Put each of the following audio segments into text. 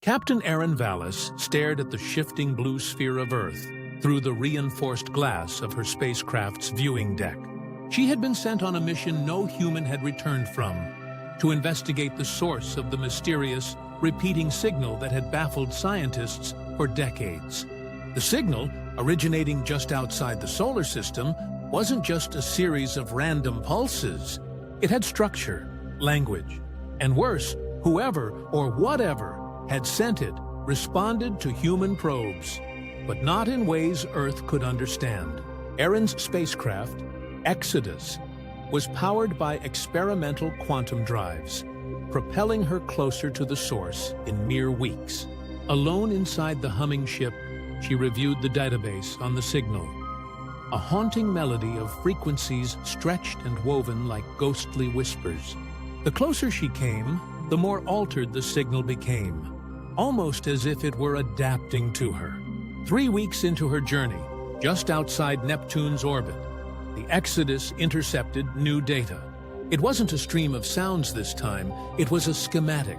Captain Aaron Vallis stared at the shifting blue sphere of Earth through the reinforced glass of her spacecraft's viewing deck. She had been sent on a mission no human had returned from, to investigate the source of the mysterious, repeating signal that had baffled scientists for decades. The signal, originating just outside the solar system, wasn't just a series of random pulses. It had structure, language, and worse, whoever or whatever had sent it responded to human probes, but not in ways Earth could understand. Aaron's spacecraft, Exodus, was powered by experimental quantum drives, propelling her closer to the source in mere weeks. Alone inside the humming ship, she reviewed the database on the signal. A haunting melody of frequencies stretched and woven like ghostly whispers. The closer she came, the more altered the signal became, almost as if it were adapting to her. 3 weeks into her journey, just outside Neptune's orbit, the Exodus intercepted new data. It wasn't a stream of sounds this time, it was a schematic,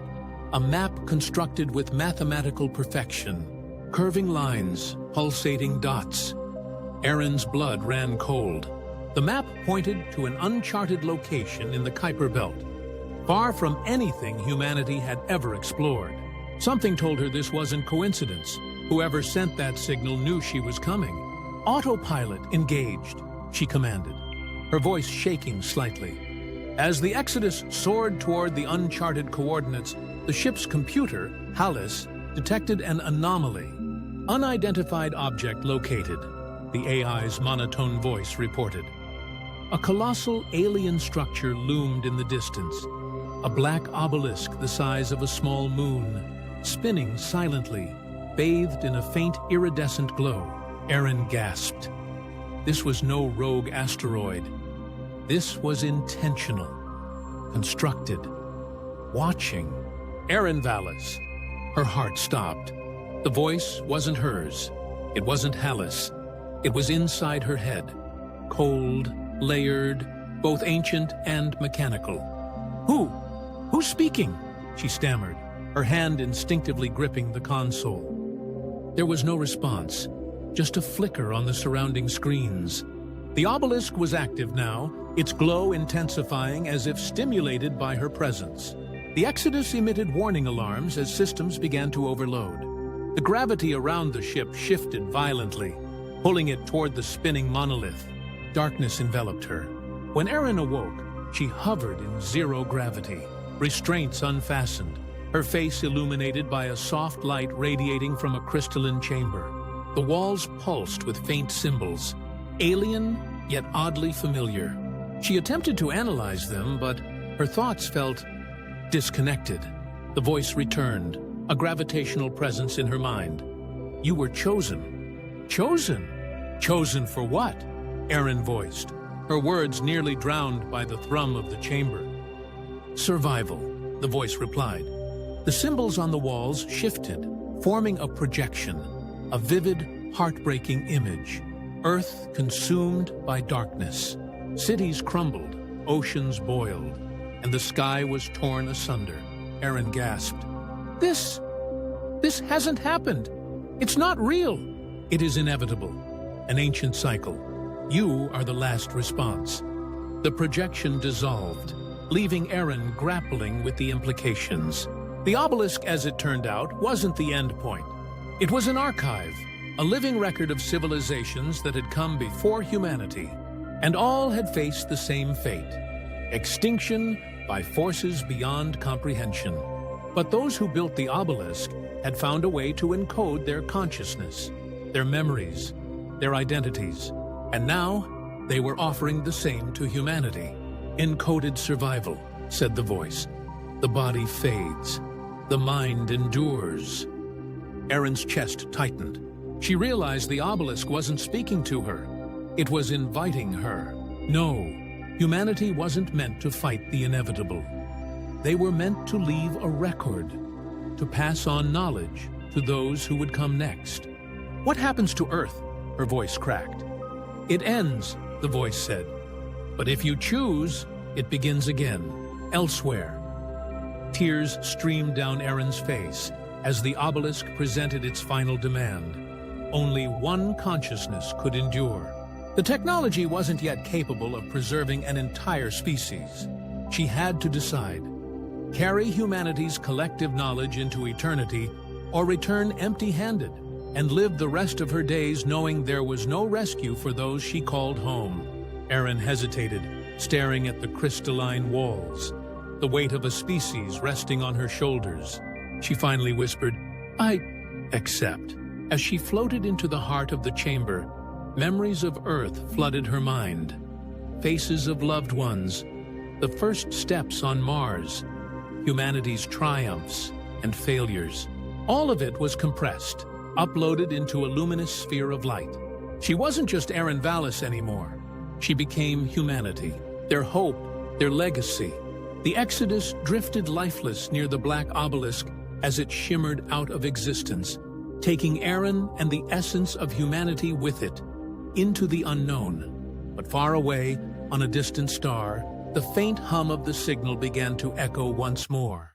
a map constructed with mathematical perfection. Curving lines, pulsating dots. Aaron's blood ran cold. The map pointed to an uncharted location in the Kuiper Belt, far from anything humanity had ever explored. Something told her this wasn't coincidence. Whoever sent that signal knew she was coming. "Autopilot engaged," she commanded, her voice shaking slightly. As the Exodus soared toward the uncharted coordinates, the ship's computer, HALIS, detected an anomaly. Unidentified object located, the AI's monotone voice reported. A colossal alien structure loomed in the distance, a black obelisk the size of a small moon, spinning silently, bathed in a faint iridescent glow. Aaron gasped. This was no rogue asteroid. This was intentional, constructed, watching. Aaron Vallis. Her heart stopped. The voice wasn't hers. It wasn't HALIS. It was inside her head, cold, layered, both ancient and mechanical. Who's speaking?" she stammered, her hand instinctively gripping the console. There was no response, just a flicker on the surrounding screens. The obelisk was active now, its glow intensifying as if stimulated by her presence. The Exodus emitted warning alarms as systems began to overload. The gravity around the ship shifted violently, pulling it toward the spinning monolith. Darkness enveloped her. When Aaron awoke, she hovered in zero gravity, restraints unfastened, her face illuminated by a soft light radiating from a crystalline chamber. The walls pulsed with faint symbols, alien yet oddly familiar. She attempted to analyze them, but her thoughts felt disconnected. The voice returned, a gravitational presence in her mind. "You were chosen." "Chosen? Chosen for what?" Aaron voiced, her words nearly drowned by the thrum of the chamber. "Survival," the voice replied. The symbols on the walls shifted, forming a projection, a vivid, heartbreaking image. Earth consumed by darkness. Cities crumbled, oceans boiled, and the sky was torn asunder. Aaron gasped. This hasn't happened. It's not real." "It is inevitable, an ancient cycle. You are the last response." The projection dissolved, leaving Aaron grappling with the implications. The obelisk, as it turned out, wasn't the end point. It was an archive, a living record of civilizations that had come before humanity, and all had faced the same fate: extinction by forces beyond comprehension. But those who built the obelisk had found a way to encode their consciousness, their memories, their identities, and now they were offering the same to humanity. "Encoded survival," said the voice. "The body fades. The mind endures." Aaron's chest tightened. She realized the obelisk wasn't speaking to her. It was inviting her. No, humanity wasn't meant to fight the inevitable. They were meant to leave a record, to pass on knowledge to those who would come next. "What happens to Earth?" her voice cracked. "It ends," the voice said. "But if you choose, it begins again, elsewhere." Tears streamed down Aaron's face, As the obelisk presented its final demand, only one consciousness could endure. The technology wasn't yet capable of preserving an entire species. She had to decide: carry humanity's collective knowledge into eternity, or return empty-handed and live the rest of her days knowing there was no rescue for those she called home. Erin hesitated, staring at the crystalline walls, the weight of a species resting on her shoulders. She finally whispered, "I accept." As she floated into the heart of the chamber, memories of Earth flooded her mind. Faces of loved ones, the first steps on Mars, humanity's triumphs and failures. All of it was compressed, uploaded into a luminous sphere of light. She wasn't just Erin Vallis anymore. She became humanity, their hope, their legacy. The Exodus drifted lifeless near the black obelisk as it shimmered out of existence, taking Erin and the essence of humanity with it into the unknown. But far away, on a distant star, the faint hum of the signal began to echo once more.